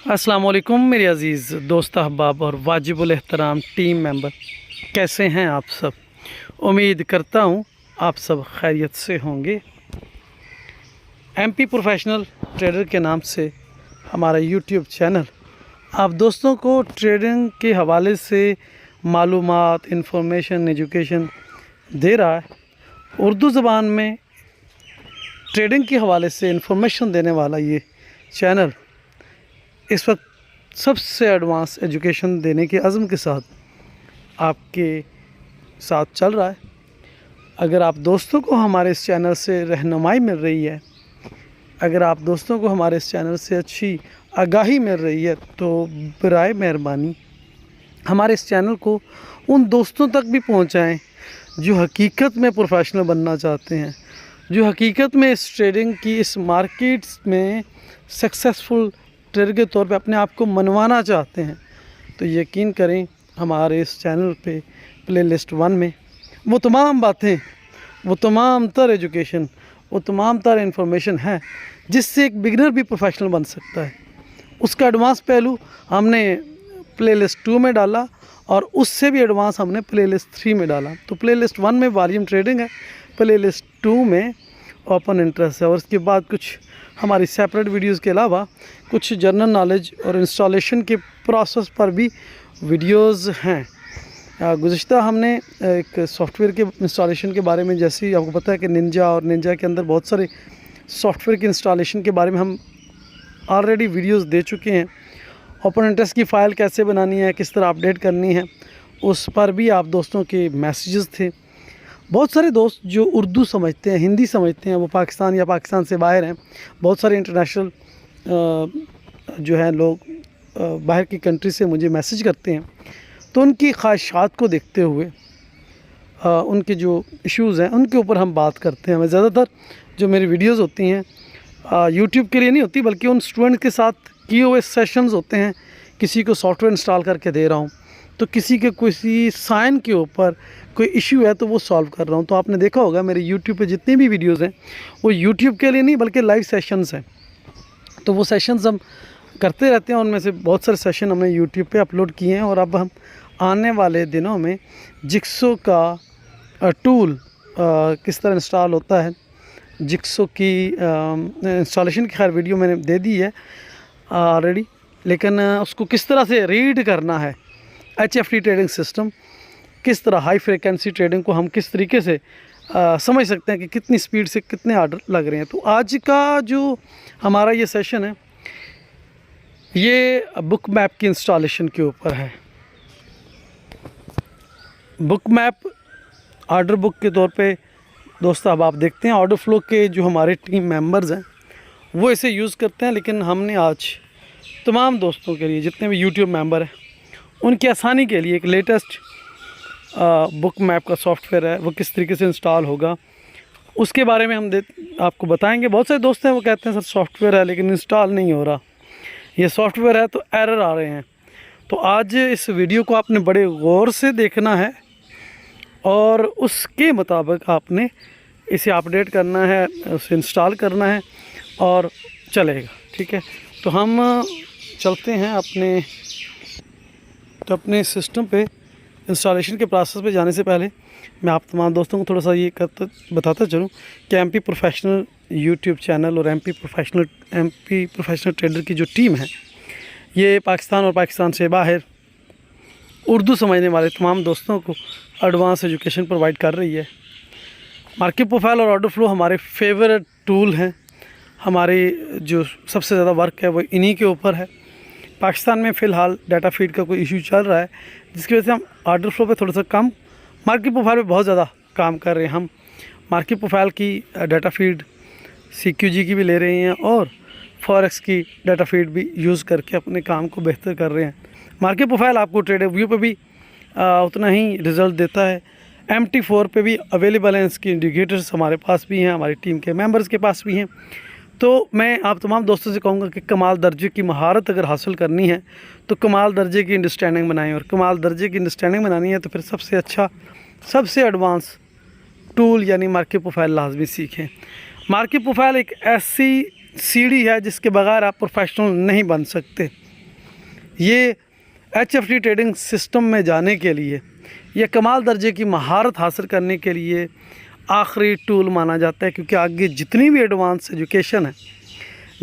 अस्सलाम वालेकुम मेरे अज़ीज़ दोस्त अहबाब और वाजिबुल एहतराम टीम मेंबर, कैसे हैं आप सब। उम्मीद करता हूँ आप सब खैरियत से होंगे। एमपी प्रोफेशनल ट्रेडर के नाम से हमारा यूट्यूब चैनल आप दोस्तों को ट्रेडिंग के हवाले से मालूमात, इंफॉर्मेशन, एजुकेशन दे रहा है। उर्दू ज़बान में ट्रेडिंग के हवाले से इंफॉर्मेशन देने वाला ये चैनल इस वक्त सबसे एडवांस एजुकेशन देने के अज़्म के साथ आपके साथ चल रहा है। अगर आप दोस्तों को हमारे इस चैनल से रहनुमाई मिल रही है, अगर आप दोस्तों को हमारे इस चैनल से अच्छी आगाही मिल रही है, तो बराए मेहरबानी हमारे इस चैनल को उन दोस्तों तक भी पहुंचाएं जो हकीकत में प्रोफेशनल बनना चाहते हैं, जो हकीकत में इस ट्रेडिंग की, इस मार्केट में सक्सेसफुल ट्रेडर के तौर पे अपने आप को मनवाना चाहते हैं। तो यकीन करें हमारे इस चैनल पे प्लेलिस्ट 1 में वो तमाम बातें, वो तमाम तर एजुकेशन, वो तमाम तर इंफॉर्मेशन है जिससे एक बिगिनर भी प्रोफेशनल बन सकता है। उसका एडवांस पहलू हमने प्लेलिस्ट 2 में डाला और उससे भी एडवांस हमने प्लेलिस्ट 3 में डाला। तो प्लेलिस्ट 1 में वॉल्यूम ट्रेडिंग है, प्लेलिस्ट 2 में ओपन इंटरेस्ट है, और उसके बाद कुछ हमारी सेपरेट वीडियोस के अलावा कुछ जनरल नॉलेज और इंस्टॉलेशन के प्रोसेस पर भी वीडियोस हैं। गुज़िश्ता हमने एक सॉफ्टवेयर के इंस्टॉलेशन के बारे में, जैसे ही आपको पता है कि निंजा और निंजा के अंदर बहुत सारे सॉफ्टवेयर के इंस्टॉलेशन के बारे में हम ऑलरेडी वीडियोस दे चुके हैं। ओपन इंटरेस्ट की फ़ाइल कैसे बनानी है, किस तरह अपडेट करनी है, उस पर भी आप दोस्तों के मैसेजेस थे। बहुत सारे दोस्त जो उर्दू समझते हैं, हिंदी समझते हैं, वो पाकिस्तान या पाकिस्तान से बाहर हैं। बहुत सारे इंटरनेशनल जो है लोग बाहर की कंट्री से मुझे मैसेज करते हैं। तो उनकी ख्वाहिशात को देखते हुए उनके जो इश्यूज़ हैं उनके ऊपर हम बात करते हैं। मैं ज़्यादातर जो मेरी वीडियोज़ होती हैं यूट्यूब के लिए नहीं होती, बल्कि उन स्टूडेंट के साथ किए हुए सेशंस होते हैं। किसी को सॉफ्टवेयर इंस्टॉल करके दे रहा हूँ, तो किसी के किसी साइन के ऊपर कोई इशू है तो वो सॉल्व कर रहा हूँ। तो आपने देखा होगा मेरे यूट्यूब पे जितनी भी वीडियोस हैं वो यूट्यूब के लिए नहीं बल्कि लाइव सेशंस हैं। तो वो सेशंस हम करते रहते हैं। उनमें से बहुत सारे सेशन हमने यूट्यूब पे अपलोड किए हैं, और अब हम आने वाले दिनों में जिक्सो का टूल किस तरह इंस्टॉल होता है, जिक्सो की इंस्टॉलेशन की खैर वीडियो मैंने दे दी है ऑलरेडी, लेकिन उसको किस तरह से रीड करना है, HFT ट्रेडिंग सिस्टम, किस तरह हाई फ्रिक्वेंसी ट्रेडिंग को हम किस तरीके से समझ सकते हैं कि कितनी स्पीड से कितने आर्डर लग रहे हैं। तो आज का जो हमारा ये सेशन है ये बुक मैप की इंस्टॉलेशन के ऊपर है। बुक मैप ऑर्डर बुक के तौर पे दोस्तों अब आप देखते हैं ऑर्डर फ्लो के जो हमारे टीम मेंबर्स हैं वो इसे यूज़ करते हैं, लेकिन हमने आज तमाम दोस्तों के लिए जितने भी यूट्यूब मेंबर हैं उनकी आसानी के लिए एक लेटेस्ट बुक मैप का सॉफ्टवेयर है, वो किस तरीके से इंस्टॉल होगा उसके बारे में हम आपको बताएंगे। बहुत सारे दोस्त हैं वो कहते हैं सर सॉफ्टवेयर है लेकिन इंस्टॉल नहीं हो रहा, ये सॉफ्टवेयर है तो एरर आ रहे हैं। तो आज इस वीडियो को आपने बड़े गौर से देखना है और उसके मुताबिक आपने इसे अपडेट करना है, उसे इंस्टॉल करना है और चलेगा। ठीक है, तो हम चलते हैं अपने सिस्टम पे। इंस्टॉलेशन के प्रोसेस पे जाने से पहले मैं आप तमाम दोस्तों को थोड़ा सा ये बताता चलूँ कि एमपी प्रोफेशनल यूट्यूब चैनल और एमपी प्रोफेशनल ट्रेडर की जो टीम है ये पाकिस्तान और पाकिस्तान से बाहर उर्दू समझने वाले तमाम दोस्तों को एडवांस एजुकेशन प्रोवाइड कर रही है। मार्केट प्रोफाइल और ऑर्डर फ्लो हमारे फेवरेट टूल हैं। हमारे जो सबसे ज़्यादा वर्क है वो इन्हीं के ऊपर है। पाकिस्तान में फ़िलहाल डाटा फीड का कोई इशू चल रहा है जिसकी वजह से हम ऑर्डर फ्लो पे थोड़ा सा कम, मार्केट प्रोफाइल पे बहुत ज़्यादा काम कर रहे हैं। हम मार्केट प्रोफाइल की डाटा फीड CQG की भी ले रहे हैं और फॉरेक्स की डाटा फीड भी यूज़ करके अपने काम को बेहतर कर रहे हैं। मार्केट प्रोफाइल आपको ट्रेडर व्यू पे भी उतना ही रिज़ल्ट देता है। MT4 पे भी अवेलेबल हैं इसके इंडिकेटर्स, हमारे पास भी हैं, हमारी टीम के मेंबर्स के पास भी हैं। तो मैं आप तमाम दोस्तों से कहूँगा कि कमाल दर्जे की महारत अगर हासिल करनी है तो कमाल दर्जे की अंडरस्टैंडिंग बनाएं, और कमाल दर्जे की अंडरस्टैंडिंग बनानी है तो फिर सबसे अच्छा, सबसे एडवांस टूल यानी मार्केट प्रोफाइल लाजमी सीखें। मार्केट प्रोफाइल एक ऐसी सीढ़ी है जिसके बगैर आप प्रोफेशनल नहीं बन सकते। ये HFT ट्रेडिंग सिस्टम में जाने के लिए, ये कमाल दर्जे की महारत हासिल करने के लिए आखिरी टूल माना जाता है, क्योंकि आगे जितनी भी एडवांस एजुकेशन है,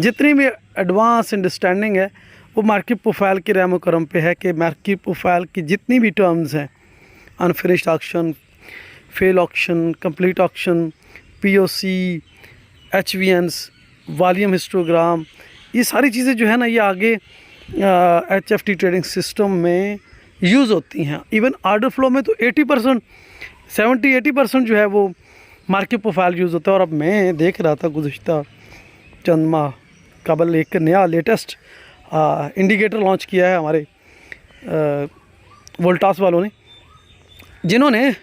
जितनी भी एडवांस अंडरस्टैंडिंग है, वो मार्केट प्रोफाइल के रहम करम पे है कि मार्केट प्रोफाइल की जितनी भी टर्म्स हैं, unfinished auction, fail auction, complete auction, POC, HVNs, volume histogram, ये सारी चीज़ें जो है ना, ये आगे HFT ट्रेडिंग सिस्टम में यूज़ होती हैं। इवन ऑर्डर फ्लो में तो 80%, 70-80% जो है वो मार्केट प्रोफाइल यूज़ होता है। और अब मैं देख रहा था गुज़िश्ता चंद माह कबल एक नया लेटेस्ट इंडिकेटर लॉन्च किया है हमारे वोल्टास वालों ने, जिन्होंने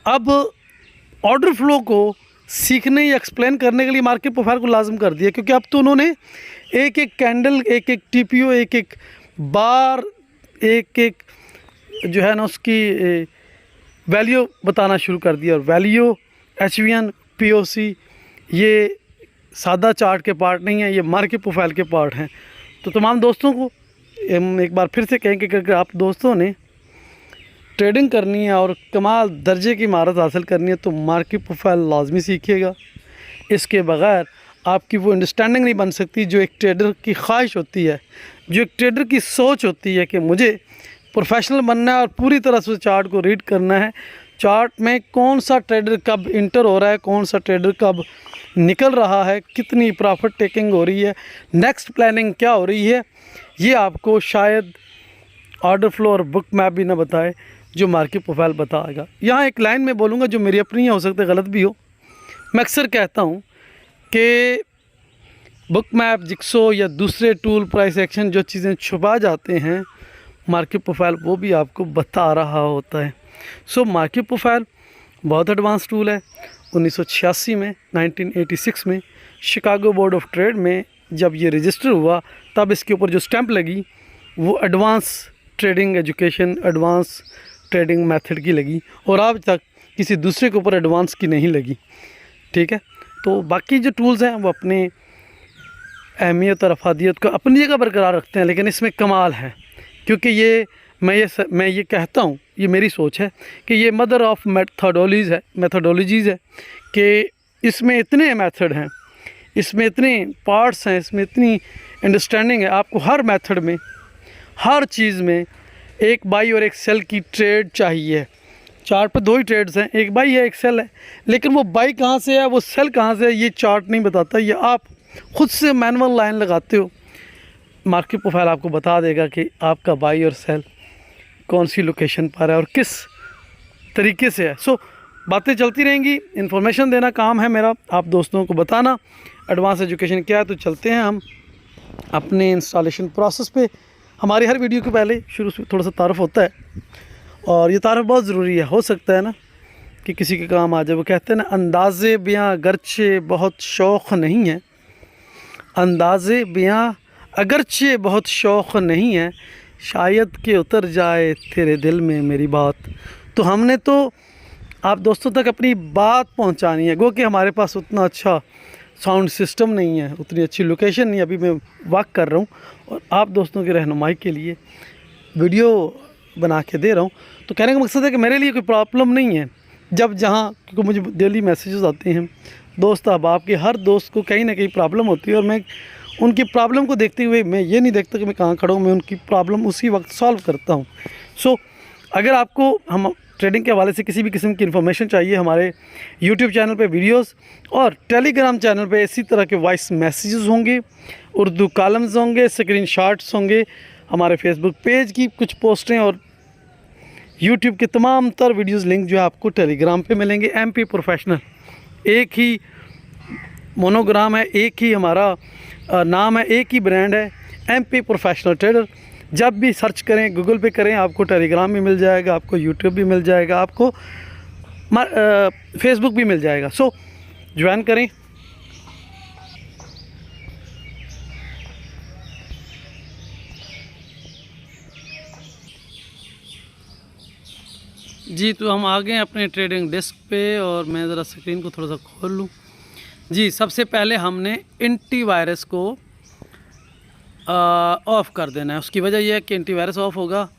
अब ऑर्डर फ्लो को सीखने या एक्सप्लेन करने के लिए मार्केट प्रोफाइल को लाजम कर दिया, क्योंकि अब तो उन्होंने एक एक कैंडल, एक एक TPO, एक एक बार, एक एक जो है ना उसकी वैल्यू बताना शुरू कर दिया। और वैल्यू, HVN, POC ये सादा चार्ट के पार्ट नहीं है, ये मार्केट प्रोफाइल के पार्ट हैं। तो तमाम दोस्तों को हम एक बार फिर से कहेंगे कि अगर आप दोस्तों ने ट्रेडिंग करनी है और कमाल दर्जे की महारत हासिल करनी है तो मार्केट प्रोफाइल लाजमी सीखिएगा। इसके बगैर आपकी वो अंडरस्टैंडिंग नहीं बन सकती जो एक ट्रेडर की ख्वाहिश होती है, जो एक ट्रेडर की सोच होती है कि मुझे प्रोफेशनल बनना है और पूरी तरह से चार्ट को रीड करना है। चार्ट में कौन सा ट्रेडर कब इंटर हो रहा है, कौन सा ट्रेडर कब निकल रहा है, कितनी प्रॉफिट टेकिंग हो रही है, नेक्स्ट प्लानिंग क्या हो रही है, ये आपको शायद ऑर्डर फ्लो और बुक मैप भी ना बताए, जो मार्केट प्रोफाइल बताएगा। यहाँ एक लाइन में बोलूँगा जो मेरी अपनी हो सकता है गलत भी हो। मैं अक्सर कहता हूँ कि बुक मैप, जिक्सो या दूसरे टूल, प्राइस एक्शन, जो चीज़ें छुपा जाते हैं मार्केट प्रोफाइल वो भी आपको बता रहा होता है। सो मार्केट प्रोफाइल बहुत एडवांस टूल है। 1986 में, 1986 में शिकागो बोर्ड ऑफ ट्रेड में जब ये रजिस्टर हुआ, तब इसके ऊपर जो स्टैंप लगी वो advance trading education, advance trading method की लगी, और आज तक किसी दूसरे के ऊपर एडवांस की नहीं लगी। ठीक है, तो बाकी जो टूल्स हैं वो अपनी अहमियत और अफादियत को अपनी जगह बरकरार रखते हैं, लेकिन इसमें कमाल है, क्योंकि ये मैं ये कहता हूँ, ये मेरी सोच है कि ये मदर ऑफ मेथडोलॉजीज़ है कि इसमें इतने मेथड हैं, इसमें इतने पार्ट्स हैं, इसमें इतनी अंडरस्टैंडिंग है। आपको हर मेथड में, हर चीज़ में एक बाई और एक सेल की ट्रेड चाहिए। चार्ट पर दो ही ट्रेड्स हैं, एक बाई है, एक सेल है, लेकिन वो बाई कहाँ से है, वो सेल कहाँ से है, ये चार्ट नहीं बताता। ये आप खुद से मैनुअल लाइन लगाते हो, मार्केट प्रोफाइल आपको बता देगा कि आपका बाई और सेल कौन सी लोकेशन पर है और किस तरीके से है। सो बातें चलती रहेंगी, इन्फॉर्मेशन देना काम है मेरा, आप दोस्तों को बताना एडवांस एजुकेशन क्या है। तो चलते हैं हम अपने इंस्टॉलेशन प्रोसेस पे। हमारी हर वीडियो के पहले शुरू से थोड़ा सा तारुफ होता है, और ये तारुफ बहुत ज़रूरी है। हो सकता है ना कि किसी के काम आ जाए। वो कहते हैं ना, अंदाज़े बियाँ अगरचे बहुत शौक़ नहीं है, अंदाज़े बियाँ अगरचे बहुत शौक़ नहीं है, शायद कि उतर जाए तेरे दिल में मेरी बात। तो हमने तो आप दोस्तों तक अपनी बात पहुंचानी है। गो कि हमारे पास उतना अच्छा साउंड सिस्टम नहीं है, उतनी अच्छी लोकेशन नहीं, अभी मैं वॉक कर रहा हूँ और आप दोस्तों की रहनुमाई के लिए वीडियो बना के दे रहा हूँ। तो कहने का मकसद है कि मेरे लिए कोई प्रॉब्लम नहीं है जब जहाँ, क्योंकि मुझे डेली मैसेजेस आते हैं दोस्त अहबाब के, हर दोस्त को कहीं ना कहीं प्रॉब्लम होती है, और मैं उनकी प्रॉब्लम को देखते हुए मैं ये नहीं देखता कि मैं कहाँ खड़ा हूँ, मैं उनकी प्रॉब्लम उसी वक्त सॉल्व करता हूँ। सो अगर आपको हम ट्रेडिंग के हवाले से किसी भी किस्म की इन्फॉर्मेशन चाहिए, हमारे यूट्यूब चैनल पे वीडियोस और टेलीग्राम चैनल पे इसी तरह के वॉइस मैसेजेस होंगे, उर्दू कॉलम्स होंगे, स्क्रीनशॉट्स होंगे, हमारे फेसबुक पेज की कुछ पोस्टें और यूट्यूब के तमाम तर वीडियोस लिंक जो है आपको टेलीग्राम पे मिलेंगे। MP प्रोफेशनल एक ही मोनोग्राम है, एक ही हमारा नाम है, एक ही ब्रांड है, MP प्रोफेशनल ट्रेडर। जब भी सर्च करें, गूगल पे करें, आपको टेलीग्राम भी मिल जाएगा, आपको यूट्यूब भी मिल जाएगा, आपको फेसबुक भी मिल जाएगा। सो ज्वाइन करें। जी, तो हम आ गए अपने ट्रेडिंग डेस्क पे, और मैं ज़रा स्क्रीन को थोड़ा सा खोल लूँ। जी, सबसे पहले हमने एंटीवायरस को ऑफ़ कर देना है। उसकी वजह यह है कि एंटीवायरस ऑफ़ होगा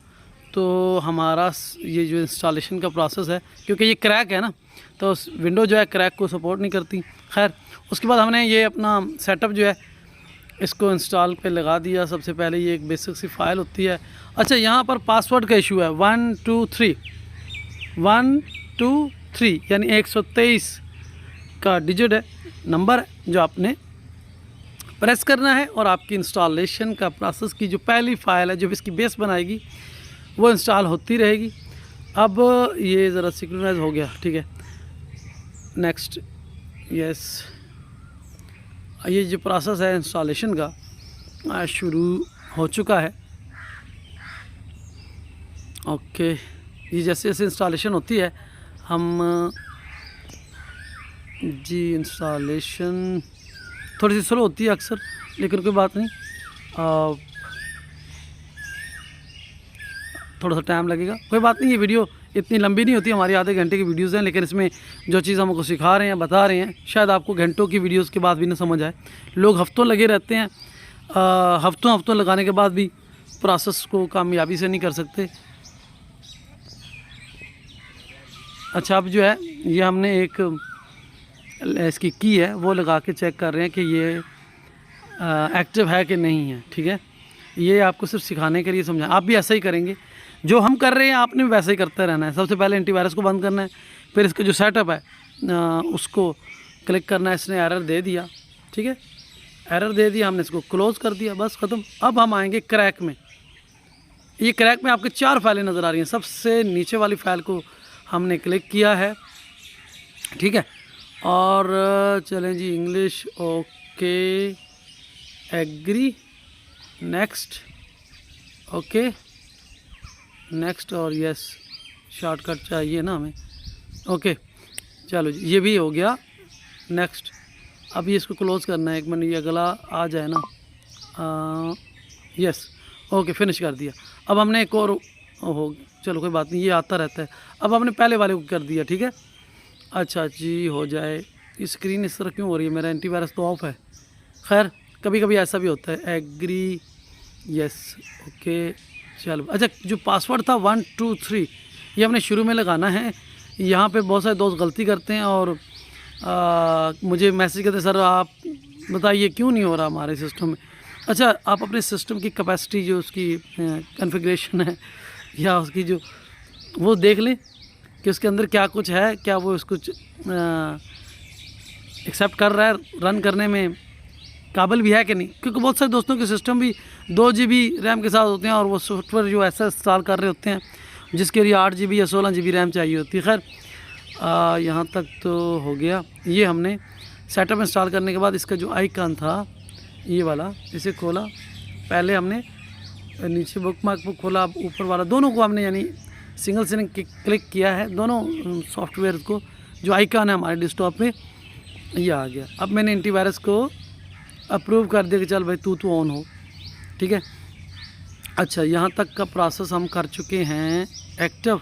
तो हमारा ये जो इंस्टॉलेशन का प्रोसेस है, क्योंकि ये क्रैक है ना, तो विंडो जो है क्रैक को सपोर्ट नहीं करती। खैर, उसके बाद हमने ये अपना सेटअप जो है इसको इंस्टॉल पे लगा दिया। सबसे पहले ये एक बेसिक सी फाइल होती है। अच्छा, यहाँ पर पासवर्ड का इशू है 123 यानी 123 का डिजिट है, नंबर है, जो आपने प्रेस करना है और आपकी इंस्टॉलेशन का प्रोसेस की जो पहली फ़ाइल है जो इसकी बेस बनाएगी वो इंस्टॉल होती रहेगी। अब ये ज़रा सिंक्रोनाइज हो गया, ठीक है। नेक्स्ट, यस, ये जो प्रोसेस है इंस्टॉलेशन का शुरू हो चुका है। ओके, ये जैसे जैसे इंस्टॉलेशन होती है हम जी, इंस्टॉलेशन थोड़ी सी स्लो होती है अक्सर, लेकिन कोई बात नहीं, थोड़ा सा टाइम लगेगा, कोई बात नहीं। ये वीडियो इतनी लंबी नहीं होती, हमारी आधे घंटे की वीडियोज़ हैं, लेकिन इसमें जो चीज़ हमको सिखा रहे हैं, बता रहे हैं, शायद आपको घंटों की वीडियोज़ के बाद भी ना समझ आए। लोग हफ्तों लगे रहते हैं, हफ्तों लगाने के बाद भी प्रोसेस को कामयाबी से नहीं कर सकते। अच्छा, अब जो है ये हमने एक इसकी की है वो लगा के चेक कर रहे हैं कि ये एक्टिव है कि नहीं है, ठीक है। ये आपको सिर्फ सिखाने के लिए समझा, आप भी ऐसा ही करेंगे, जो हम कर रहे हैं आपने भी वैसे ही करते रहना है। सबसे पहले एंटीवायरस को बंद करना है, फिर इसका जो सेटअप है उसको क्लिक करना है। इसने एरर दे दिया, ठीक है, एरर दे दिया, हमने इसको क्लोज़ कर दिया, बस ख़त्म। अब हम आएंगे क्रैक में। ये क्रैक में आपके 4 फाइलें नज़र आ रही हैं। सबसे नीचे वाली फ़ाइल को हमने क्लिक किया है, ठीक है, और चलें जी, English, okay, agree, next, okay, next, और यस, शॉर्टकट चाहिए ना हमें, ओके, चलो जी, ये भी हो गया, नेक्स्ट। अब ये इसको क्लोज़ करना है, एक मिनट, ये अगला आ जाए ना, यस, ओके, फिनिश कर दिया। अब हमने एक और हो, चलो कोई बात नहीं, ये आता रहता है। अब हमने पहले वाले को कर दिया, ठीक है। अच्छा जी, हो जाए। ये स्क्रीन इस तरह क्यों हो रही है, मेरा एंटीवायरस तो ऑफ है। खैर, कभी कभी ऐसा भी होता है। एग्री, यस, ओके, चलो। अच्छा, जो पासवर्ड था 123 ये हमने शुरू में लगाना है। यहाँ पे बहुत सारे दोस्त गलती करते हैं और मुझे मैसेज करते, सर आप बताइए क्यों नहीं हो रहा हमारे सिस्टम में। अच्छा, आप अपने सिस्टम की कैपेसिटी जो उसकी कॉन्फ़िगरेशन है या उसकी जो वो देख लें कि उसके अंदर क्या कुछ है, क्या वो इसको एक्सेप्ट कर रहा है, रन करने में काबिल भी है कि नहीं। क्योंकि बहुत सारे दोस्तों के सिस्टम भी 2 GB रैम के साथ होते हैं और वो सॉफ्टवेयर जो ऐसा इंस्टॉल कर रहे होते हैं जिसके लिए 8 GB या 16 GB रैम चाहिए होती है। खैर, यहाँ तक तो हो गया। ये हमने सेटअप इंस्टॉल करने के बाद इसका जो आइकन था ये वाला, इसे खोला। पहले हमने नीचे बुक मार्क को खोला, ऊपर वाला, दोनों को हमने यानी सिंगल से क्लिक किया है, दोनों सॉफ्टवेयर को। जो आइकन है हमारे डेस्कटॉप पे ये आ गया। अब मैंने एंटीवायरस को अप्रूव कर दिया कि चल भाई तू ऑन हो, ठीक है। अच्छा, यहाँ तक का प्रोसेस हम कर चुके हैं एक्टिव।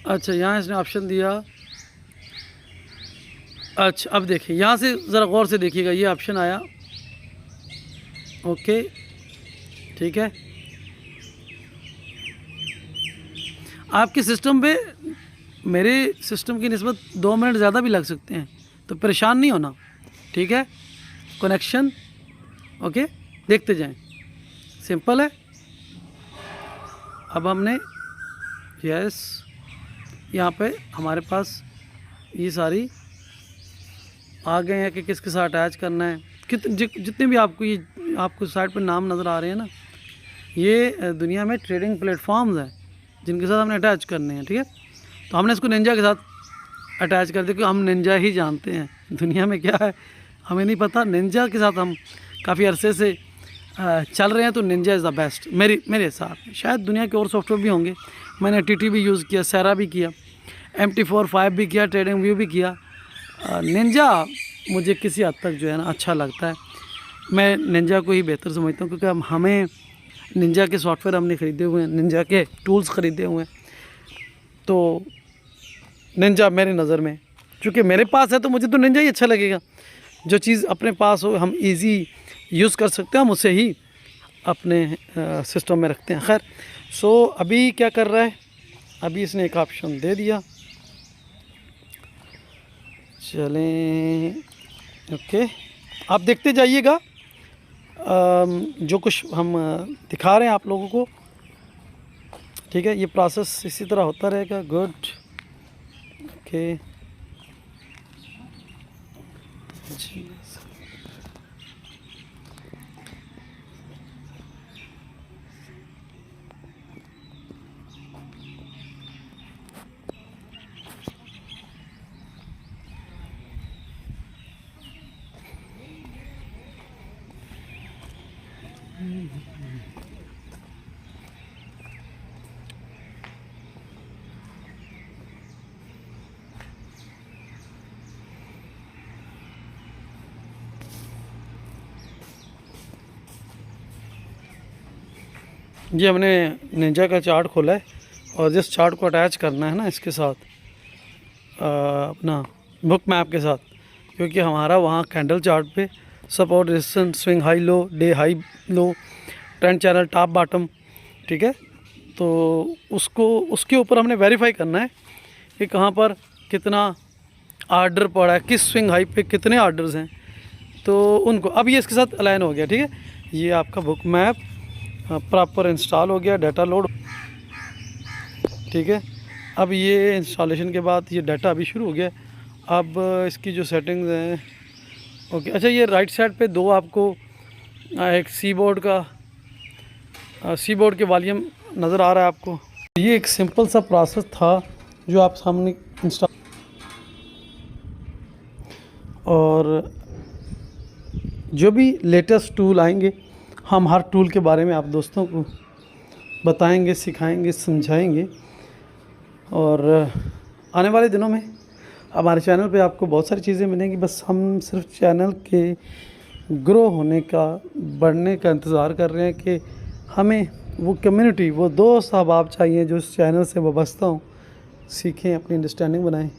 अच्छा, यहाँ इसने ऑप्शन दिया। अच्छा, अब देखिए, यहाँ से ज़रा गौर से देखिएगा, ये ऑप्शन आया, ओके, ठीक है। आपके सिस्टम पे मेरे सिस्टम की निस्बत 2 मिनट ज़्यादा भी लग सकते हैं, तो परेशान नहीं होना, ठीक है। कनेक्शन, ओके, देखते जाएं, सिंपल है। अब हमने यस, यहाँ पे हमारे पास ये सारी आ गए हैं कि किसके साथ अटैच करना है। जितने भी आपको साइट पर नाम नज़र आ रहे हैं ना, ये दुनिया में ट्रेडिंग प्लेटफॉर्म्स हैं जिनके साथ हमने अटैच करने हैं, ठीक है। तो हमने इसको निंजा के साथ अटैच कर दिया क्योंकि हम निंजा ही जानते हैं, दुनिया में क्या है हमें नहीं पता। निंजा के साथ हम काफ़ी अरसे से चल रहे हैं, तो निंजा इज़ द बेस्ट मेरे हिसाब में। शायद दुनिया के और सॉफ्टवेयर भी होंगे, मैंने TT भी यूज़ किया, सेरा भी किया, MT4 भी किया, ट्रेडिंग व्यू भी किया। निंजा मुझे किसी हद तक जो है ना अच्छा लगता है, मैं निंजा को ही बेहतर समझता हूँ क्योंकि हमें निंजा के सॉफ्टवेयर हमने ख़रीदे हुए हैं, निंजा के टूल्स ख़रीदे हुए हैं। तो निंजा मेरी नज़र में, चूँकि मेरे पास है तो मुझे तो निंजा ही अच्छा लगेगा। जो चीज़ अपने पास हो, हम इजी यूज़ कर सकते हैं, हम उसे ही अपने सिस्टम में रखते हैं। खैर, सो अभी क्या कर रहा है, अभी इसने एक ऑप्शन दे दिया, चलें ओके, आप देखते जाइएगा जो कुछ हम दिखा रहे हैं आप लोगों को, ठीक है। ये प्रोसेस इसी तरह होता रहेगा। गुड, ओके जी। ये हमने निंजा का चार्ट खोला है और जिस चार्ट को अटैच करना है ना इसके साथ अपना बुक मैप के साथ, क्योंकि हमारा वहाँ कैंडल चार्ट पे support, resistance, swing high low, day high low, trend channel, top bottom, ठीक है। तो उसको उसके ऊपर हमने वेरीफाई करना है कि कहाँ पर कितना आर्डर पड़ा है, किस स्विंग हाई पे कितने आर्डर्स हैं, तो उनको अब ये इसके साथ अलाइन हो गया, ठीक है। ये आपका बुक मैप प्रॉपर इंस्टॉल हो गया, डाटा लोड, ठीक है। अब ये इंस्टॉलेशन के बाद ये डाटा अभी शुरू हो गया। अब इसकी जो सेटिंग्स हैं, ओके, अच्छा, ये राइट साइड पे दो आपको एक सी बोर्ड के वॉल्यूम नज़र आ रहा है आपको। ये एक सिंपल सा प्रोसेस था जो आप सामने इंस्टॉल, और जो भी लेटेस्ट टूल आएंगे हम हर टूल के बारे में आप दोस्तों को बताएंगे, सिखाएंगे, समझाएंगे। और आने वाले दिनों में हमारे चैनल पे आपको बहुत सारी चीज़ें मिलेंगी। बस हम सिर्फ चैनल के ग्रो होने का, बढ़ने का इंतज़ार कर रहे हैं कि हमें वो कम्युनिटी, वो दोस्त अहबाब चाहिए जो इस चैनल से वाबस्ता हों, सीखें, अपनी अंडरस्टैंडिंग बनाएं।